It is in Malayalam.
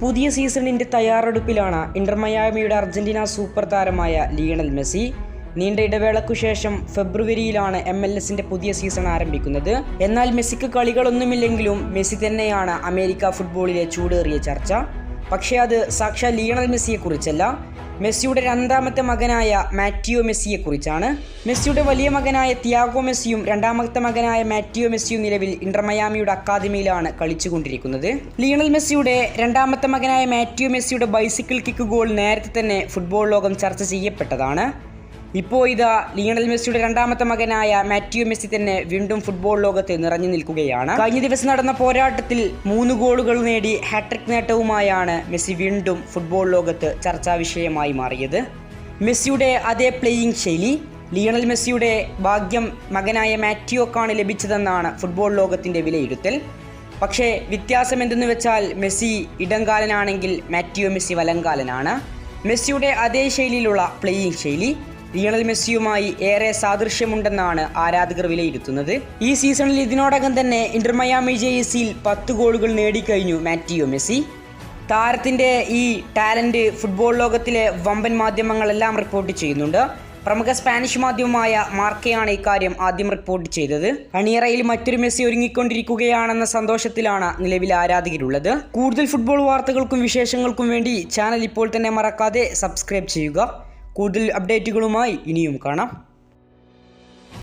പുതിയ സീസണിൻ്റെ തയ്യാറെടുപ്പിലാണ് ഇന്റർ മയാമിയുടെ അർജന്റീന സൂപ്പർ താരമായ ലിയണൽ മെസ്സി. നീണ്ട ഇടവേളയ്ക്കു ശേഷം ഫെബ്രുവരിയിലാണ് MLS-ന്റെ പുതിയ സീസൺ ആരംഭിക്കുന്നത്. എന്നാൽ മെസ്സിക്ക് കളികളൊന്നുമില്ലെങ്കിലും മെസ്സി തന്നെയാണ് അമേരിക്ക ഫുട്ബോളിലെ ചൂടേറിയ ചർച്ച. പക്ഷേ അത് സാക്ഷാൽ ലിയണൽ മെസ്സിയെക്കുറിച്ചല്ല, മെസ്സിയുടെ രണ്ടാമത്തെ മകനായ മാറ്റിയോ മെസ്സിയെക്കുറിച്ചാണ്. മെസ്സിയുടെ വലിയ മകനായ തിയാഗോ മെസ്സിയും രണ്ടാമത്തെ മകനായ മാറ്റിയോ മെസ്സിയും നിലവിൽ ഇന്റർ മയാമിയുടെ അക്കാദമിയിലാണ് കളിച്ചുകൊണ്ടിരിക്കുന്നത്. ലിയണൽ മെസ്സിയുടെ രണ്ടാമത്തെ മകനായ മാറ്റിയോ മെസ്സിയുടെ ബൈസിക്കിൾ കിക്ക് ഗോൾ നേരത്തെ തന്നെ ഫുട്ബോൾ ലോകം ചർച്ച ചെയ്യപ്പെട്ടതാണ്. ഇപ്പോൾ ഇതാ ലിയണൽ മെസ്സിയുടെ രണ്ടാമത്തെ മകനായ മാറ്റിയോ മെസ്സി തന്നെ വീണ്ടും ഫുട്ബോൾ ലോകത്ത് നിറഞ്ഞു നിൽക്കുകയാണ്. കഴിഞ്ഞ ദിവസം നടന്ന പോരാട്ടത്തിൽ 3 ഗോളുകൾ നേടി ഹാട്രിക് നേട്ടവുമായാണ് മെസ്സി വീണ്ടും ഫുട്ബോൾ ലോകത്ത് ചർച്ചാ വിഷയമായി മാറിയത്. മെസ്സിയുടെ അതേ പ്ലേയിങ് ശൈലി ലിയണൽ മെസ്സിയുടെ ഭാഗ്യം മകനായ മാറ്റിയോക്കാണ് ലഭിച്ചതെന്നാണ് ഫുട്ബോൾ ലോകത്തിൻ്റെ വിലയിരുത്തൽ. പക്ഷേ വ്യത്യാസം എന്തെന്ന് വെച്ചാൽ മെസ്സി ഇടംകാലനാണെങ്കിൽ മാറ്റിയോ മെസ്സി വലംകാലനാണ്. മെസ്സിയുടെ അതേ ശൈലിയിലുള്ള പ്ലേയിങ് ശൈലി ലിയണൽ മെസ്സിയുമായി ഏറെ സാദൃശ്യമുണ്ടെന്നാണ് ആരാധകർ വിലയിരുത്തുന്നത്. ഈ സീസണിൽ ഇതിനോടകം തന്നെ ഇന്റർ മയാമി ജേഴ്സിയിൽ 10 ഗോളുകൾ നേടിക്കഴിഞ്ഞു മാറ്റിയോ മെസ്സി. താരത്തിൻ്റെ ഈ ടാലൻറ്റ് ഫുട്ബോൾ ലോകത്തിലെ വമ്പൻ മാധ്യമങ്ങളെല്ലാം റിപ്പോർട്ട് ചെയ്യുന്നുണ്ട്. പ്രമുഖ സ്പാനിഷ് മാധ്യമമായ മാർക്കയാണ് ഇക്കാര്യം ആദ്യം റിപ്പോർട്ട് ചെയ്തത്. അണിയറയിൽ മറ്റൊരു മെസ്സി ഒരുങ്ങിക്കൊണ്ടിരിക്കുകയാണെന്ന സന്തോഷത്തിലാണ് നിലവിൽ ആരാധകരുള്ളത്. കൂടുതൽ ഫുട്ബോൾ വാർത്തകൾക്കും വിശേഷങ്ങൾക്കും വേണ്ടി ചാനൽ ഇപ്പോൾ തന്നെ മറക്കാതെ സബ്സ്ക്രൈബ് ചെയ്യുക. കൂടുതൽ അപ്ഡേറ്റുകളുമായി ഇനിയും കാണാം.